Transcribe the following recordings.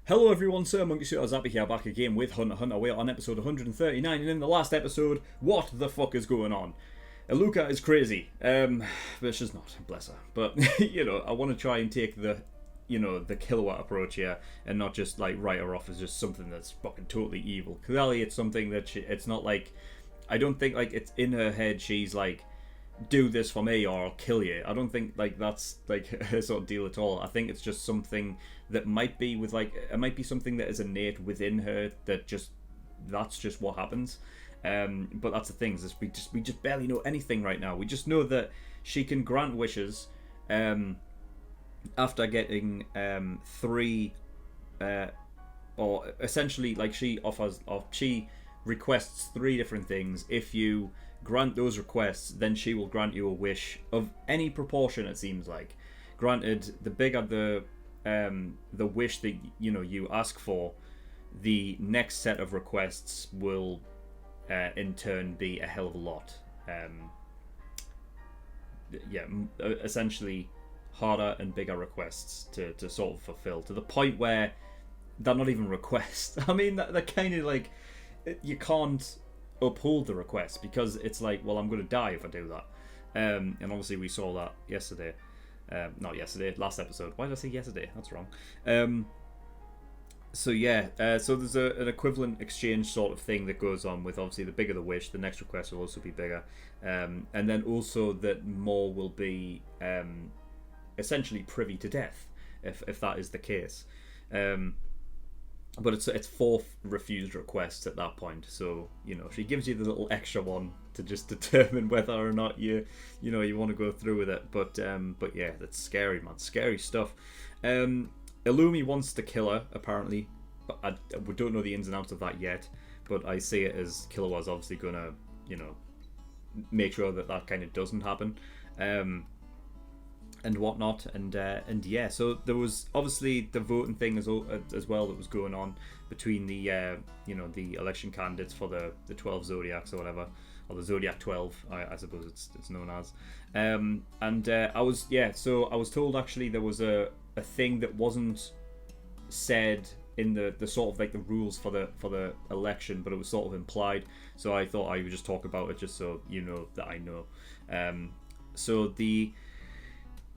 Hello everyone, SirMonkeySuit, Zappy here, back again with Hunter x Hunter. We're on episode 139, and in the last episode, what the fuck is going on? Alluka is crazy, but she's not, bless her. But, I want to try and take the kilowatt approach here, and not just, write her off as just something that's fucking totally evil. Clearly, it's something that it's not like, I don't think, it's in her head, she's like, do this for me or I'll kill you. I don't think that's her sort of deal at all. I think it's just something that might be with it might be something that is innate within her that's just what happens. But that's the thing, is we just barely know anything right now. We just know that she can grant wishes after getting three or essentially she requests three different things. If you grant those requests, then she will grant you a wish of any proportion, it seems like. Granted, the bigger the wish that you ask for, the next set of requests will in turn be a hell of a lot. Essentially harder and bigger requests to sort of fulfill, to the point where they're not even requests. I mean, they're kind of like, you can't uphold the request because it's like, well, I'm going to die if I do that. And obviously we saw that yesterday. Not yesterday, last episode. Why did I say yesterday? That's wrong. So there's an equivalent exchange sort of thing that goes on with, obviously, the bigger the wish, the next request will also be bigger. And then also that more will be essentially privy to death, if that is the case. But it's four refused requests at that point, so she gives you the little extra one to just determine whether or not you want to go through with it. But yeah, that's scary, man, scary stuff. Illumi wants to kill her apparently, but we don't know the ins and outs of that yet. But I see it as Killua's obviously gonna make sure that kind of doesn't happen. And whatnot, and yeah, so there was obviously the voting thing as well that was going on between the the election candidates for the 12 zodiacs or whatever, or the Zodiac 12, I suppose it's known as. I was told actually there was a thing that wasn't said in the sort of the rules for the election, but it was sort of implied. So I thought I would just talk about it just so you know that I know.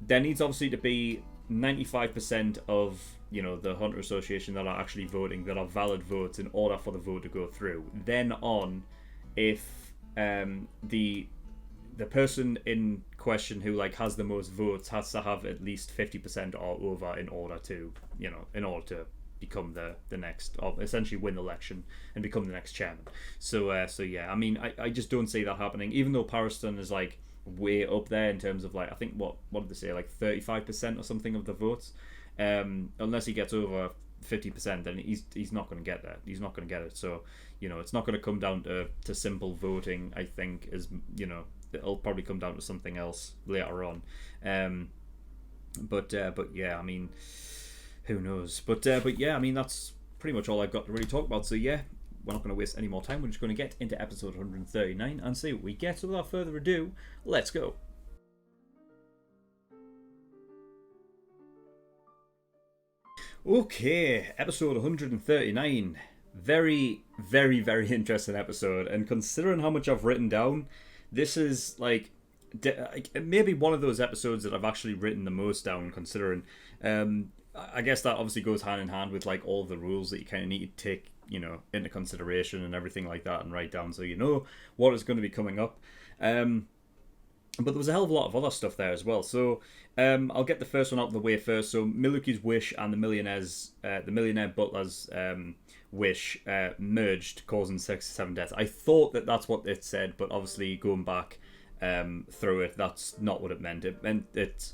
There needs obviously to be 95% of the Hunter Association that are actually voting, that are valid votes, in order for the vote to go through. Then on, if the person in question who has the most votes has to have at least 50% or over in order to become the next, or essentially win the election and become the next chairman. So yeah, I mean, I just don't see that happening, even though Pariston is way up there in terms of I think what did they say, 35% or something of the votes. Unless he gets over 50%, then he's not going to get there. He's not going to get it. So it's not going to come down to simple voting. I think it'll probably come down to something else later on. But yeah, I mean, who knows? But yeah, I mean, that's pretty much all I've got to really talk about. So yeah, we're not going to waste any more time. We're just going to get into episode 139 and see what we get. So without further ado, let's go. Okay, episode 139. Very, very, very interesting episode. And considering how much I've written down, this is maybe one of those episodes that I've actually written the most down, considering. I guess that obviously goes hand in hand with all the rules that you kind of need to take into consideration and everything like that, and write down so what is going to be coming up. But there was a hell of a lot of other stuff there as well. So I'll get the first one out of the way first. So Miluki's wish and the millionaire butler's wish merged, causing 67 deaths. I thought that's what it said, but obviously going back through it, that's not what it meant. It meant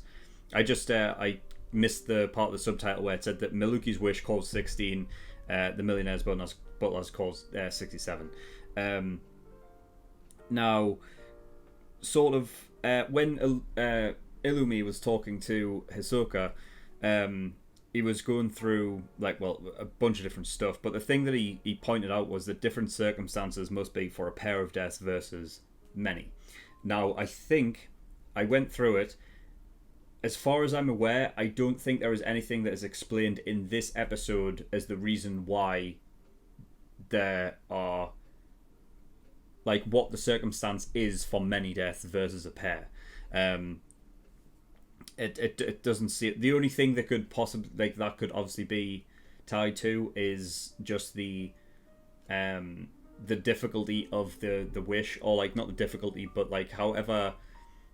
I missed the part of the subtitle where it said that Miluki's wish caused 16. The millionaire's butler's caused 67. Now, sort of, when Illumi was talking to Hisoka, he was going through a bunch of different stuff, but the thing that he pointed out was that different circumstances must be for a pair of deaths versus many. Now, I think I went through it. as far as I'm aware, I don't think there is anything that is explained in this episode as the reason why there are, like, what the circumstance is for many deaths versus a pair. It doesn't see it. The only thing that could possibly, like, that could obviously be tied to is just the difficulty of the wish, or like not the difficulty, but like however,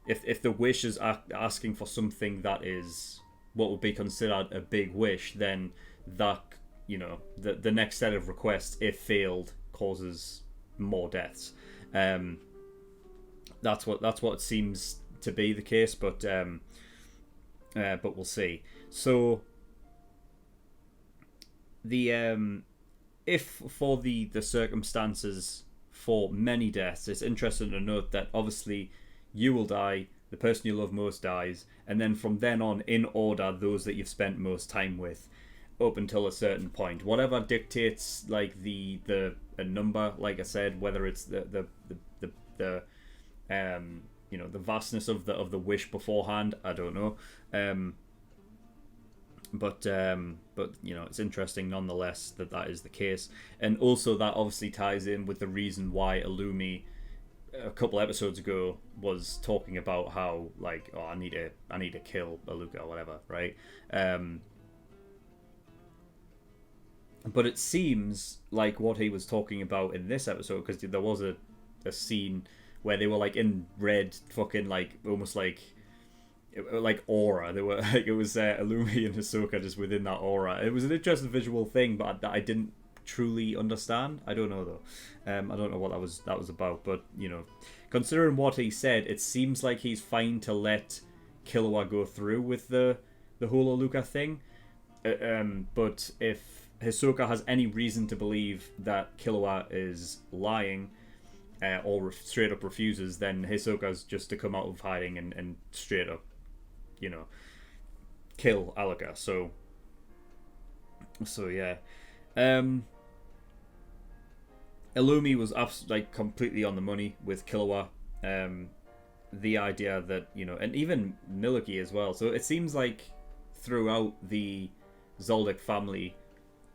if the wish is asking for something that is what would be considered a big wish, then that, you know, the next set of requests, if failed, causes more deaths. That's what it seems to be the case, but we'll see. So the if for the circumstances for many deaths, it's interesting to note that obviously you will die, the person you love most dies, and then from then on, in order, those that you've spent most time with, up until a certain point. Whatever dictates like a number, like I said, whether it's the you know, the vastness of the wish beforehand, I don't know. But you know, it's interesting nonetheless that is the case, and also that obviously ties in with the reason why Illumi a couple episodes ago was talking about how, like, oh, I need to kill Alluka or whatever, right? But it seems like what he was talking about in this episode, because there was a scene where they were like in red, fucking like almost like aura. They were like, it was Illumi and Hisoka just within that aura. It was an interesting visual thing, but that I didn't truly understand. I don't know though. I don't know what that was about. But you know, considering what he said, it seems like he's fine to let Killua go through with the whole Alluka thing. But if Hisoka has any reason to believe that Killua is lying, or straight up refuses, then Hisoka's just to come out of hiding and straight up, you know, kill Alluka. So yeah. Illumi was like completely on the money with Killua. The idea that, you know, and even Milky as well. So it seems like throughout the Zoldyck family,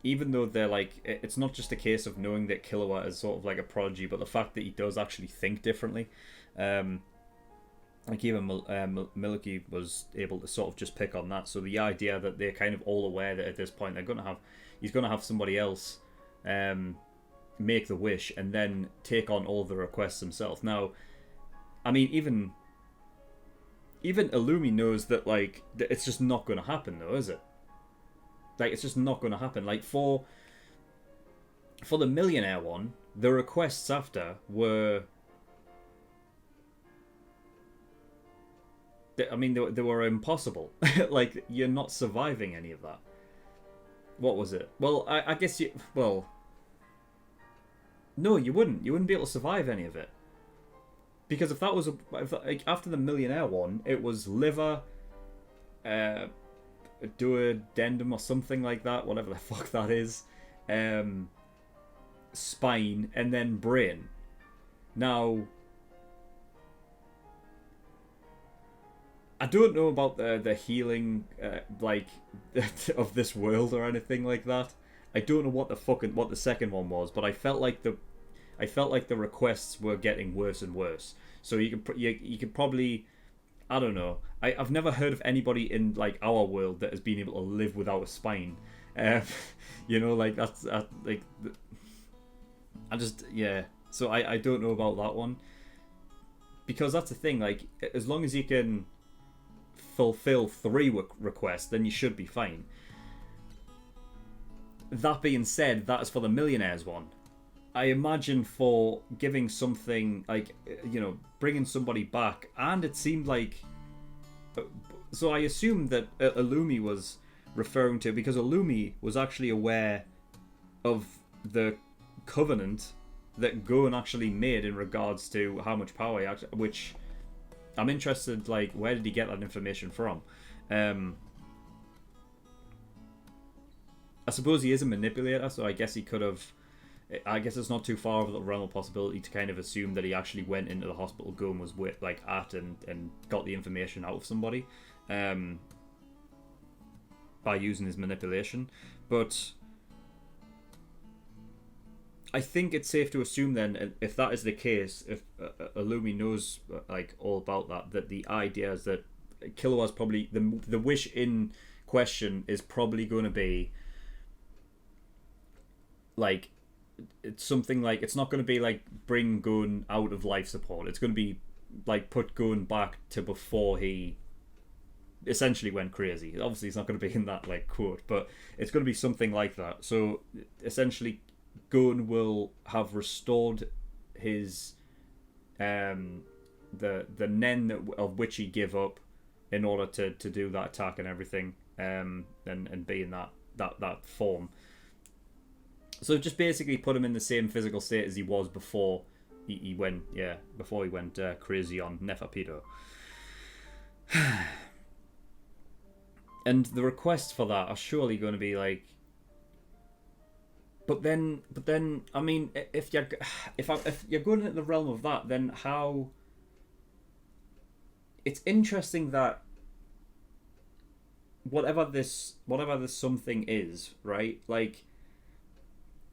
even though they're like, it's not just a case of knowing that Killua is sort of like a prodigy, but the fact that he does actually think differently. Like even Milky was able to sort of just pick on that. So the idea that they're kind of all aware that at this point he's gonna have somebody else make the wish and then take on all the requests himself. Now, I mean, even Illumi knows that, like, it's just not going to happen, though, is it? Like, it's just not going to happen. Like, for the millionaire one, the requests after were, I mean, they were impossible. Like, you're not surviving any of that. What was it? Well, I guess no, you wouldn't. You wouldn't be able to survive any of it. Because if that was like, after the millionaire one, it was liver, duodenum or something like that, whatever the fuck that is, spine, and then brain. Now, I don't know about the healing like of this world or anything like that. I don't know what the second one was, but I felt like the requests were getting worse and worse. So you could probably, I don't know. I've never heard of anybody in like our world that has been able to live without a spine. You know, like that's like, I just, yeah. So I don't know about that one, because that's the thing. Like, as long as you can fulfill 3 requests, then you should be fine. That being said, that is for the millionaires one. I imagine for giving something like, you know, bringing somebody back, and it seemed like, so I assume that Illumi was referring to, because Illumi was actually aware of the covenant that Gon actually made in regards to how much power he actually, which I'm interested, like, where did he get that information from? I suppose he is a manipulator, so I guess he could have I guess it's not too far of the realm of possibility to kind of assume that he actually went into the hospital Gunn was with, like, at and got the information out of somebody by using his manipulation. But I think it's safe to assume then, if that is the case, if Illumi knows like all about that, that the idea is that Killua's probably the wish in question is probably going to be like, it's something like, it's not going to be like bring Gunn out of life support. It's going to be like put Gunn back to before he essentially went crazy. Obviously, it's not going to be in that like quote, but it's going to be something like that. So essentially, Gunn will have restored his the nen of which he gave up in order to do that attack and everything, and be in that form. So just basically put him in the same physical state as he was before he went crazy on Neferpitou. And the requests for that are surely going to be like, but then I mean, if you're going into the realm of that, then how? It's interesting that whatever this something is, right? Like,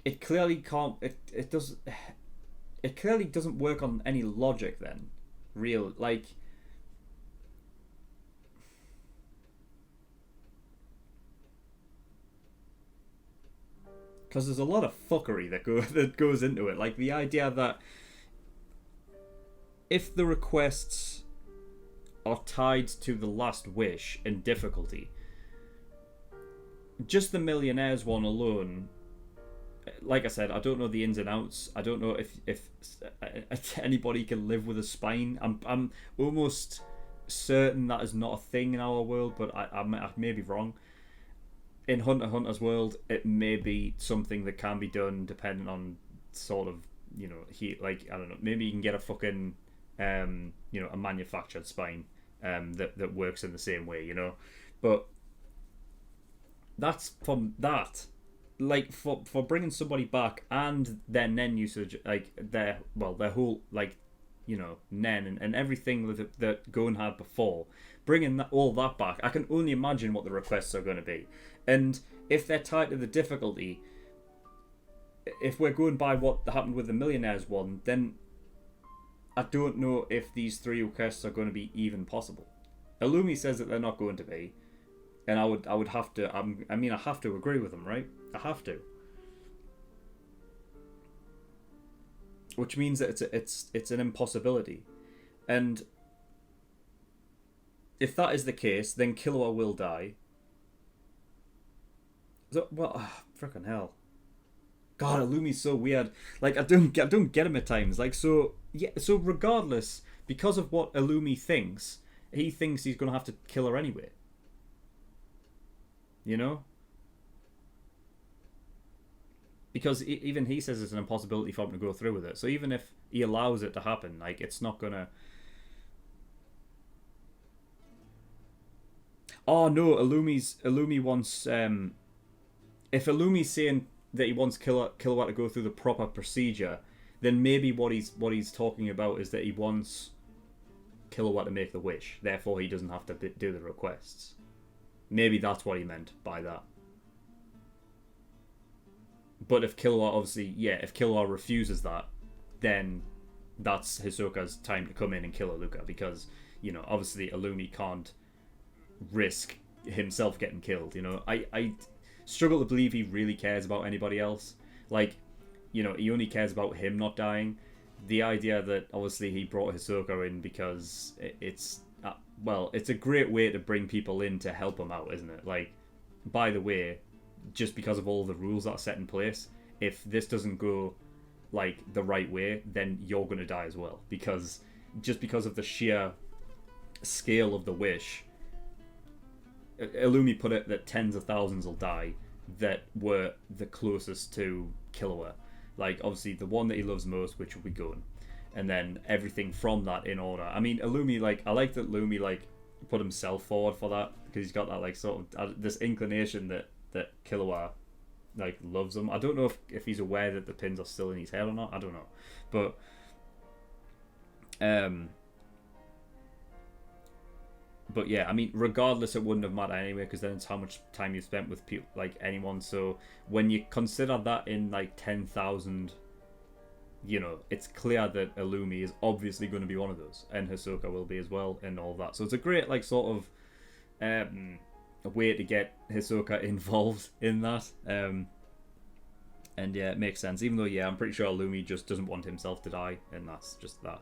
it clearly can't. It clearly doesn't work on any logic. Then, real like. Because there's a lot of fuckery that goes into it. Like the idea that if the requests are tied to the last wish in difficulty, just the millionaire's one alone, like I said, I don't know the ins and outs. I don't know if anybody can live with a spine. I'm almost certain that is not a thing in our world, but I may be wrong. In Hunter x Hunter's world, it may be something that can be done depending on sort of, you know, I don't know, maybe you can get a fucking, you know, a manufactured spine that works in the same way, you know. But that's from that. Like, for bringing somebody back and their nen usage, like, their whole, like, you know, nen and everything that Gon had before, bringing all that back, I can only imagine what the requests are going to be. And if they're tied to the difficulty, if we're going by what happened with the Millionaire's one, then I don't know if these 3 requests are going to be even possible. Illumi says that they're not going to be, and I would have to. I mean, I have to agree with them, right? I have to. Which means that it's an impossibility, and if that is the case, then Killua will die. So, well, freaking hell. God, Illumi's so weird. Like, I don't get him at times. Like, so yeah. So regardless, because of what Illumi thinks, he thinks he's gonna have to kill her anyway. You know? Because even he says it's an impossibility for him to go through with it. So even if he allows it to happen, like, it's not gonna. Oh no, Illumi wants if Illumi's saying that he wants Killua to go through the proper procedure, then maybe what he's talking about is that he wants Killua to make the wish, therefore he doesn't have to do the requests. Maybe that's what he meant by that. But if Killua refuses that, then that's Hisoka's time to come in and kill Alluka, because, you know, obviously Illumi can't risk himself getting killed. You know, I struggle to believe he really cares about anybody else. Like, you know, he only cares about him not dying. The idea that obviously he brought Hisoka in because it's a great way to bring people in to help him out, isn't it? Like, by the way, just because of all the rules that are set in place, if this doesn't go like the right way, then you're going to die as well, because of the sheer scale of the wish. Illumi put it that tens of thousands will die that were the closest to Killua. Like, obviously, the one that he loves most, which will be Gon. And then everything from that in order. I mean, Illumi, like, I like that Illumi, like, put himself forward for that, because he's got that, like, sort of, this inclination that Killua like loves them. I don't know if he's aware that the pins are still in his head or not. I don't know, but yeah, I mean, regardless, it wouldn't have mattered anyway, because then it's how much time you spent with people, like anyone. So when you consider that in like 10,000, it's clear that Illumi is obviously going to be one of those, and Hisoka will be as well, and all that. So it's a great like sort of a way to get Hisoka involved in that. And yeah, it makes sense. Even though, yeah, I'm pretty sure Illumi just doesn't want himself to die, and that's just that.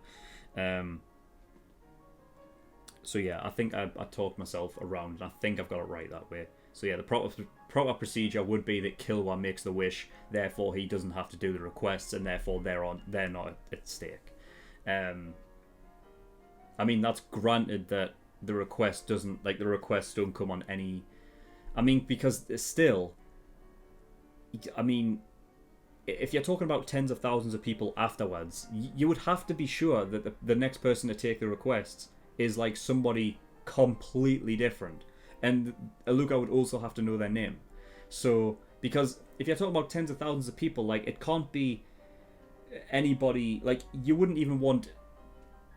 So yeah, I think I talked myself around, and I think I've got it right that way. So yeah, the proper procedure would be that Killua makes the wish, therefore he doesn't have to do the requests, and therefore they're not at stake. I mean, that's granted that the requests don't come on any. I mean, because still, I mean, if you're talking about tens of thousands of people afterwards, you would have to be sure that the next person to take the requests is like somebody completely different, and Alluka would also have to know their name. So, because if you're talking about tens of thousands of people, like, it can't be anybody. Like, you wouldn't even want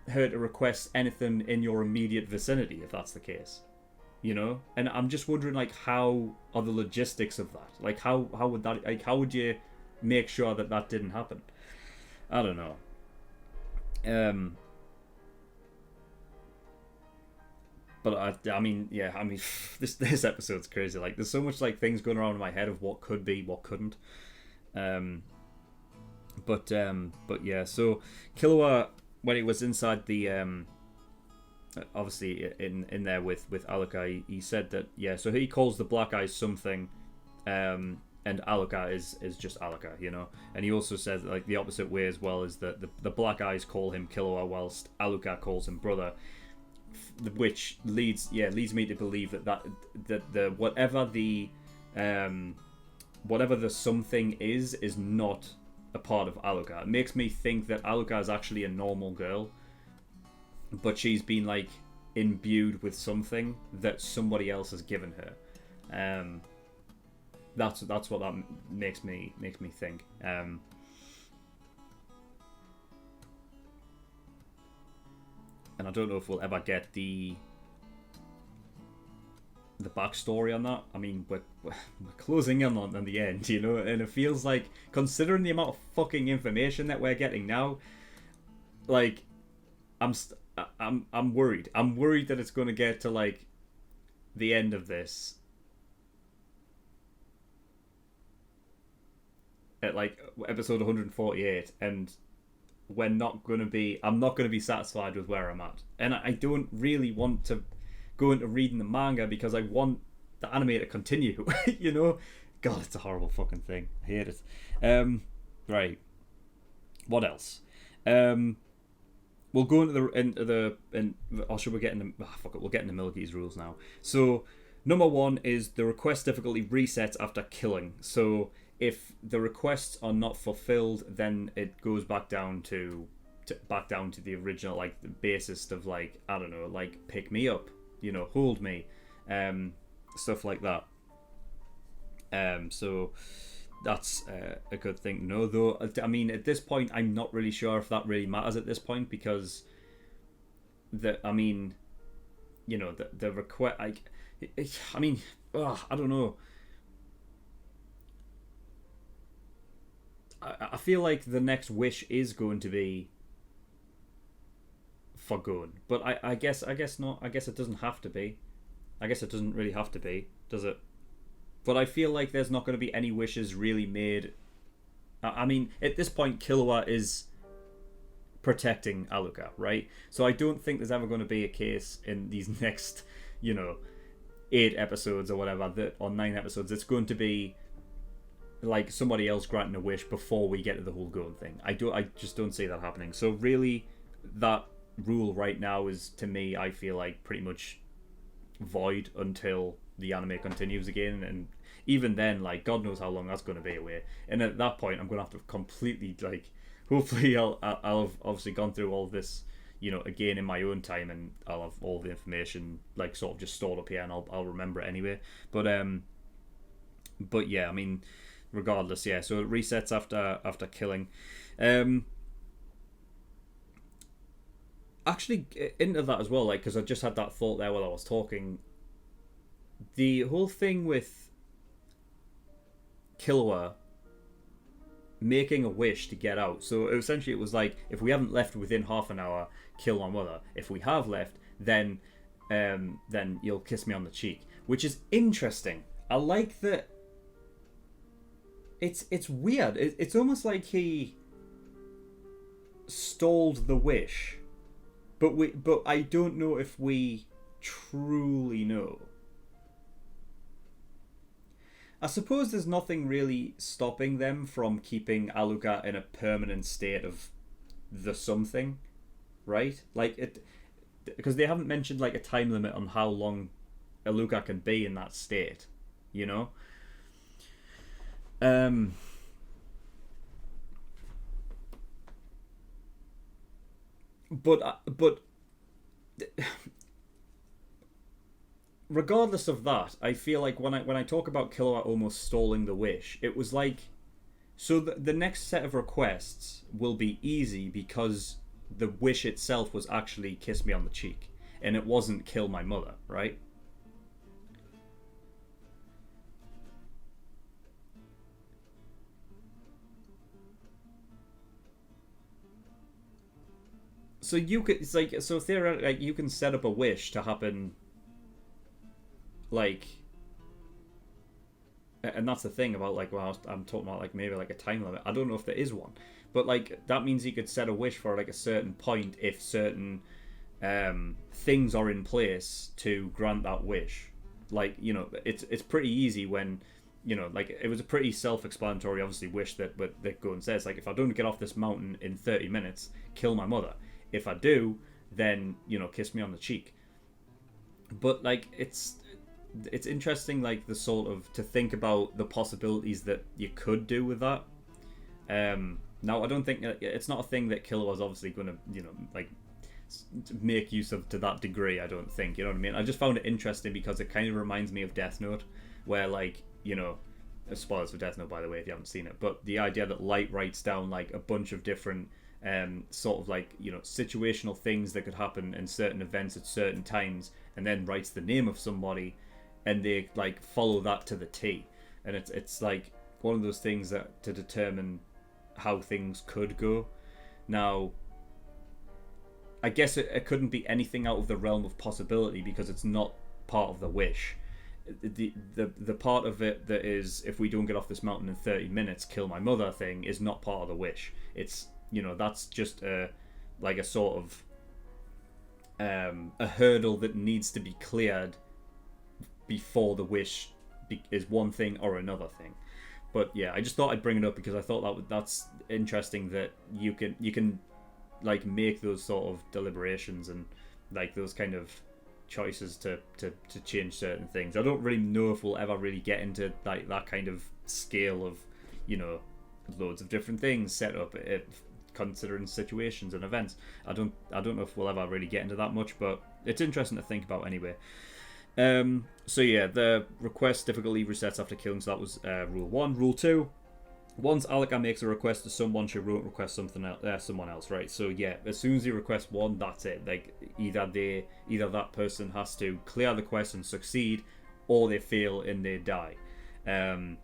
her to request anything in your immediate vicinity if that's the case, And I'm just wondering, like, how are the logistics of that? Like, how would that, like, how would you make sure that didn't happen? I don't know. But I mean, yeah, I mean, this episode's crazy. Like, there's so much like things going around in my head of what could be, what couldn't. But yeah. So Killua, when he was inside the obviously in there with Alluka, he said that, yeah. So he calls the Black Eyes something, and Alluka is just Alluka, And he also says, like, the opposite way as well, is that the Black Eyes call him Killua, whilst Alluka calls him brother. Which leads me to believe that the whatever the something is not a part of Alluka. It makes me think that Alluka is actually a normal girl, but she's been like imbued with something that somebody else has given her. That's what that makes me think. And I don't know if we'll ever get the backstory on that. I mean, we're closing in on the end, and it feels like, considering the amount of fucking information that we're getting now, like, I'm worried. I'm worried that it's going to get to like the end of this at like episode 148, and I'm not going to be satisfied with where I'm at. And I don't really want to go into reading the manga because I want the anime to continue. God, it's a horrible fucking thing. I hate it. Right. What else? We'll go or should we get into fuck it, we'll get into Milky's rules now. So number 1 is the request difficulty resets after killing. So if the requests are not fulfilled, then it goes back down to the original, like, the basis of, like, I don't know, like, pick me up, hold me, stuff like that. So that's a good thing to know, though. I mean, at this point, I'm not really sure if that really matters at this point, because the request, I don't know. I feel like the next wish is going to be for Gon, but I guess not. I guess it doesn't have to be. I guess it doesn't really have to be, does it? But I feel like there's not going to be any wishes really made. I mean, at this point, Killua is protecting Alluka, right? So I don't think there's ever going to be a case in these next, 8 episodes or whatever, or 9 episodes. It's going to be like somebody else granting a wish before we get to the whole Gon thing. I just don't see that happening. So really, that rule right now is, to me, I feel like pretty much void until the anime continues again, and even then, like, God knows how long that's going to be away. And at that point, I'm going to have to completely, like, hopefully I'll have obviously gone through all this, again in my own time, and I'll have all the information, like, sort of just stored up here, and I'll remember it anyway. But yeah, I mean, regardless, yeah. So it resets after killing. Um, Actually, into that as well, like, because I just had that thought there while I was talking. The whole thing with Killua making a wish to get out. So essentially, it was like, if we haven't left within half an hour, kill my mother. If we have left, then you'll kiss me on the cheek, which is interesting. I like that. It's weird. It's almost like he stalled the wish, but I don't know if we truly know. I suppose there's nothing really stopping them from keeping Alluka in a permanent state of the something, right? Like it, because they haven't mentioned like a time limit on how long Alluka can be in that state, you know. Um, but regardless of that, I feel like when I talk about Killua almost stalling the wish, it was like, so the next set of requests will be easy because the wish itself was actually kiss me on the cheek, and it wasn't kill my mother, right? So you could, it's like, so theoretically, like, you can set up a wish to happen, like, and that's the thing about, like, well, I'm talking about like maybe like a time limit. I don't know if there is one, but like that means you could set a wish for like a certain point if certain things are in place to grant that wish. Like, you know, it's pretty easy when, you know, like, it was a pretty self-explanatory, obviously, wish that Gon says, like, if I don't get off this mountain in 30 minutes, kill my mother. If I do, then, you know, kiss me on the cheek. But like, it's interesting, like, the sort of, to think about the possibilities that you could do with that. Now, I don't think it's not a thing that Killer was obviously going to, you know, like, make use of to that degree. I don't think, you know what I mean. I just found it interesting because it kind of reminds me of Death Note, where, like, you know, spoilers for Death Note, by the way, if you haven't seen it, but the idea that Light writes down like a bunch of different sort of, like, you know, situational things that could happen in certain events at certain times, and then writes the name of somebody, and they like follow that to the T, and it's like one of those things that to determine how things could go. Now, I guess it couldn't be anything out of the realm of possibility because it's not part of the wish. The part of it that is, if we don't get off this mountain in 30 minutes, kill my mother thing, is not part of the wish. It's, you know, that's just a, like, a sort of a hurdle that needs to be cleared before the wish is one thing or another thing. But yeah, I just thought I'd bring it up because I thought that's interesting that you can like make those sort of deliberations and like those kind of choices to change certain things. I don't really know if we'll ever really get into like that kind of scale of, you know, loads of different things set up considering situations and events. I don't know if we'll ever really get into that much, but it's interesting to think about anyway. So yeah, the request difficulty resets after killing. So that was rule 1. Rule 2: once Alluka makes a request to someone, she won't request someone else, right? So yeah, as soon as you request one, that's it. Like, either that person has to clear the quest and succeed, or they fail and they die. And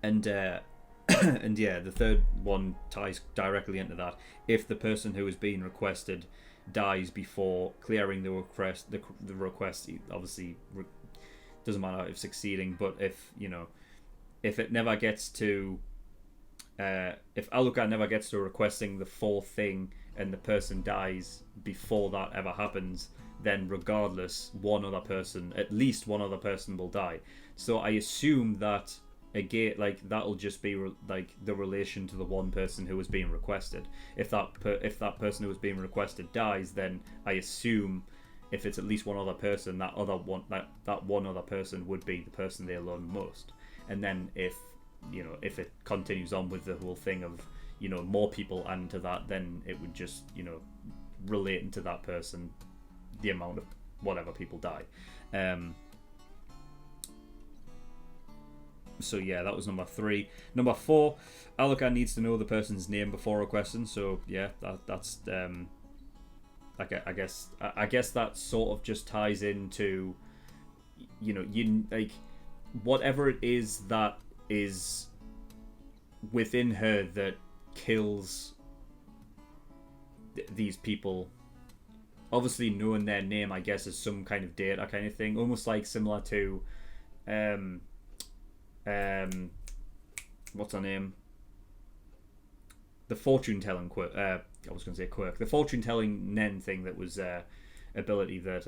and yeah, the third one ties directly into that. If the person who is being requested dies before clearing the request, the request obviously doesn't matter if succeeding, but if, you know, if it never gets to, if Alluka never gets to requesting the fourth thing and the person dies before that ever happens, then regardless, at least one other person will die. So I assume that, again, like, that'll just be like the relation to the one person who was being requested. If that person who was being requested dies, then I assume if it's at least one other person, that one other person would be the person they love most. And then if, you know, if it continues on with the whole thing of, you know, more people add to that, then it would just, you know, relating to that person, the amount of whatever people die. So yeah, that was number 3. Number 4, Alluka needs to know the person's name before requesting. So yeah, that's I guess that sort of just ties into, you like, whatever it is that is within her that kills these people. Obviously, knowing their name, I guess, is some kind of data kind of thing, almost like similar to, what's her name? The fortune telling quirk. I was going to say quirk. The fortune telling Nen thing that was ability that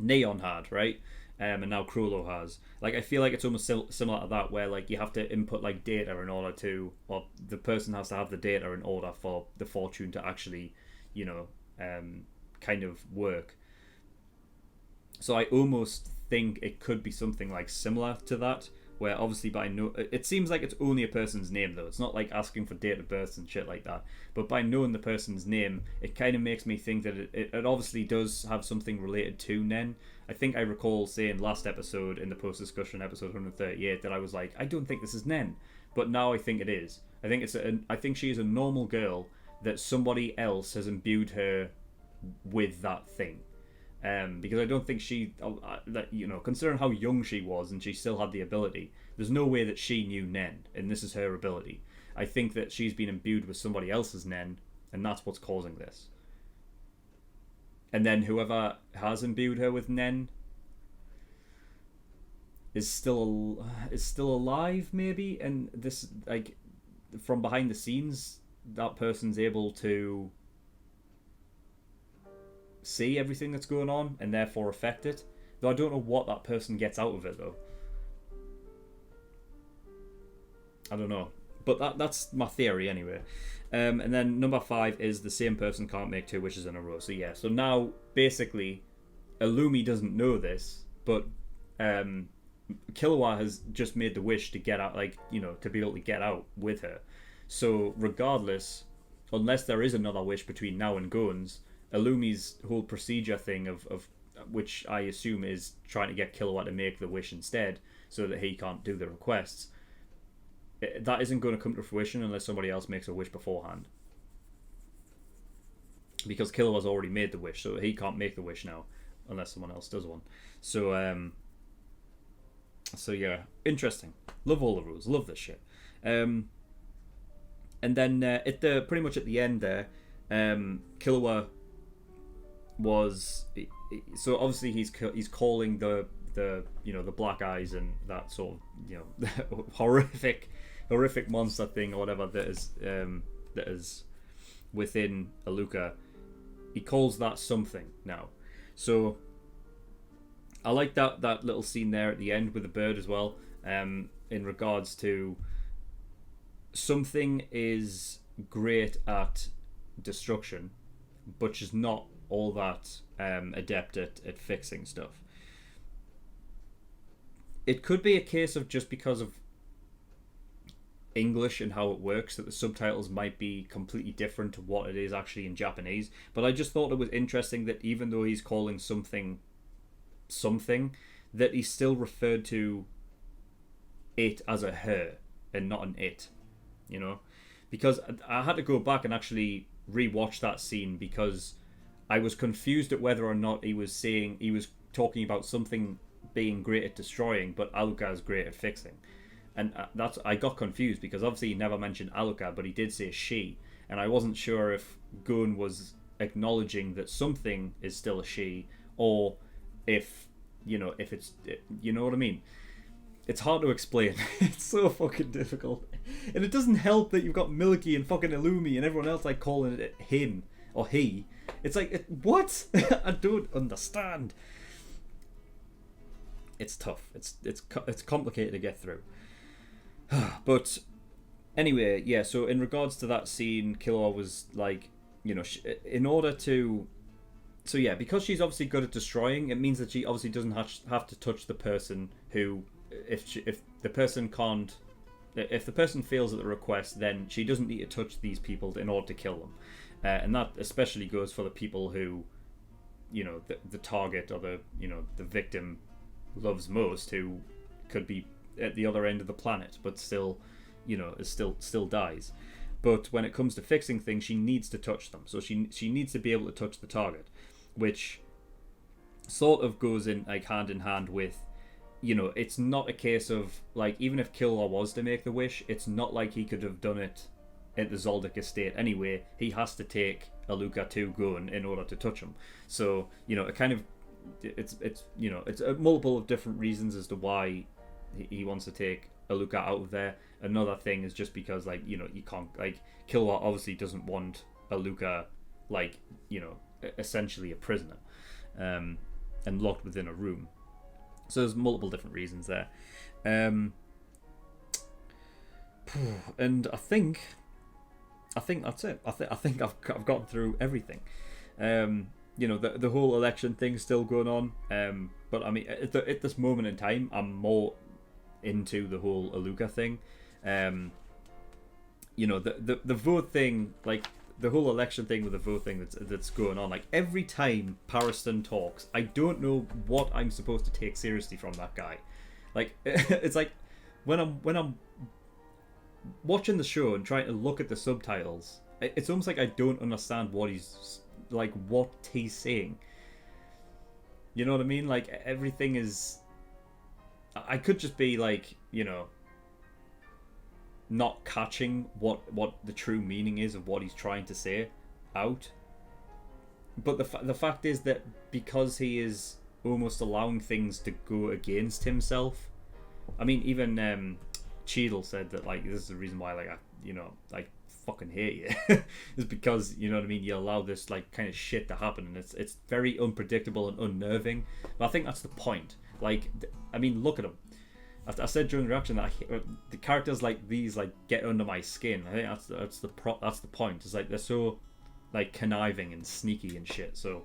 Neon had, right? And now Krollo has. Like, I feel like it's almost similar to that, where like you have to input like data in order to, or the person has to have the data in order for the fortune to actually, kind of work. So I almost think it could be something like similar to that, where obviously it seems like it's only a person's name though. It's not like asking for date of birth and shit like that. But by knowing the person's name, it kind of makes me think that it obviously does have something related to Nen. I think I recall saying last episode in the post discussion, episode 138, that I was like, I don't think this is Nen, but now I think it is. I think she is a normal girl that somebody else has imbued her with that thing. Because I don't think considering how young she was and she still had the ability, there's no way that she knew Nen, and this is her ability. I think that she's been imbued with somebody else's Nen, and that's what's causing this. And then whoever has imbued her with Nen is still alive, maybe, and this, like, from behind the scenes, that person's able to see everything that's going on and therefore affect it. Though I don't know what that person gets out of it, though. I don't know. But that's my theory anyway. And then number 5 is the same person can't make 2 wishes in a row. So yeah, so now basically Illumi doesn't know this, but Killua has just made the wish to get out, like, to be able to get out with her. So regardless, unless there is another wish between now and Gones, Illumi's whole procedure thing of which I assume is trying to get Killua to make the wish instead so that he can't do the requests, that isn't going to come to fruition unless somebody else makes a wish beforehand. Because Killua's already made the wish, so he can't make the wish now unless someone else does one. So yeah, interesting. Love all the rules. Love this shit. And then pretty much at the end there, Killua was, so obviously he's calling the black eyes and that sort of horrific monster thing or whatever that is within Alluka. He calls that something now. So I like that little scene there at the end with the bird as well. In regards to, something is great at destruction, but she's not all that adept at fixing stuff. It could be a case of just because of English and how it works that the subtitles might be completely different to what it is actually in Japanese. But I just thought it was interesting that even though he's calling something, that he still referred to it as a her and not an it, because I had to go back and actually rewatch that scene because I was confused at whether or not he was talking about something being great at destroying, but Alluka is great at fixing. And I got confused because obviously he never mentioned Alluka, but he did say she, and I wasn't sure if Gon was acknowledging that something is still a she, or if it's, you know what I mean. It's hard to explain. It's so fucking difficult, and it doesn't help that you've got Milky and fucking Illumi and everyone else like calling it him or he. It's like, what? I don't understand. It's tough. It's complicated to get through. But anyway, yeah. So in regards to that scene, Killua was like, in order to, so yeah, because she's obviously good at destroying, it means that she obviously doesn't have to touch the person who, if the person fails at the request, then she doesn't need to touch these people in order to kill them. And that especially goes for the people who, the target or the victim loves most, who could be at the other end of the planet, but still, is still dies. But when it comes to fixing things, she needs to touch them. So she needs to be able to touch the target, which sort of goes in like hand in hand with, it's not a case of like, even if Killua was to make the wish, it's not like he could have done it at the Zoldyck estate anyway. He has to take Alluka to Gon in order to touch him. So it kind of it's a multiple of different reasons as to why he wants to take Alluka out of there. Another thing is just because like you can't, like, Killua obviously doesn't want Alluka like essentially a prisoner and locked within a room. So there's multiple different reasons there. And I think that's it. I think I've gotten through everything. The whole election thing's still going on. But I mean, at this moment in time, I'm more into the whole Alluka thing. The vote thing, like the whole election thing with the vote thing that's going on. Like every time Pariston talks, I don't know what I'm supposed to take seriously from that guy. Like it's like when I'm watching the show and trying to look at the subtitles, it's almost like I don't understand what he's saying. You know what I mean? Like everything is. I could just be like, not catching what the true meaning is of what he's trying to say out. But the fact is that because he is almost allowing things to go against himself. I mean, even Cheadle said that like this is the reason why I fucking hate you is because you allow this like kind of shit to happen, and it's very unpredictable and unnerving. But I think that's the point. Like, I mean, look at him. I said during the reaction that the characters like these like get under my skin. I think that's the point. It's like they're so like conniving and sneaky and shit. So,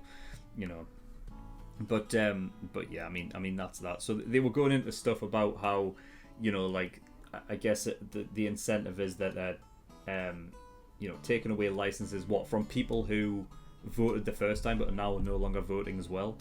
but yeah, I mean that's that. So they were going into stuff about how, like I guess the incentive is that taking away licenses from people who voted the first time but are now no longer voting as well.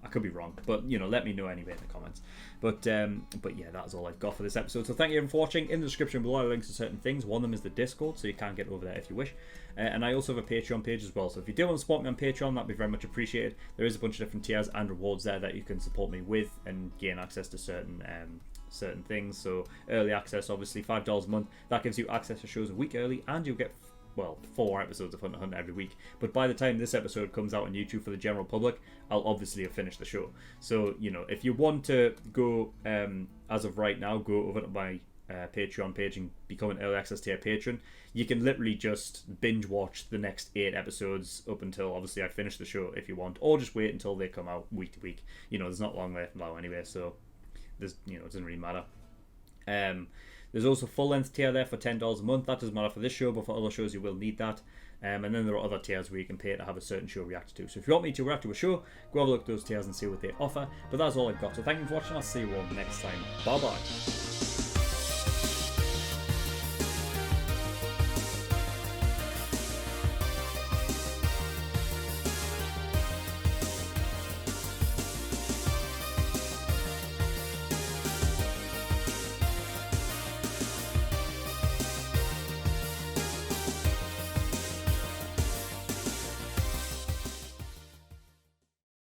I could be wrong, but let me know anyway in the comments. But yeah, that's all I've got for this episode. So thank you everyone for watching. In the description below are links to certain things. One of them is the Discord, so you can get over there if you wish. And I also have a Patreon page as well. So if you do want to support me on Patreon, that'd be very much appreciated. There is a bunch of different tiers and rewards there that you can support me with and gain access to certain things. So early access, obviously $5 a month. That gives you access to shows a week early, and you'll get 4 episodes of Hunter x Hunter every week. But by the time this episode comes out on YouTube for the general public, I'll obviously have finished the show. So, if you want to go, as of right now, go over to my Patreon page and become an early access tier patron. You can literally just binge watch the next 8 episodes up until, obviously, I finish the show if you want, or just wait until they come out week to week. There's not long left now anyway, so there's, it doesn't really matter. There's also full-length tier there for $10 a month. That doesn't matter for this show, but for other shows you will need that. And then there are other tiers where you can pay to have a certain show reacted to. So if you want me to react to a show, go have a look at those tiers and see what they offer. But that's all I've got. So thank you for watching. I'll see you all next time. Bye-bye.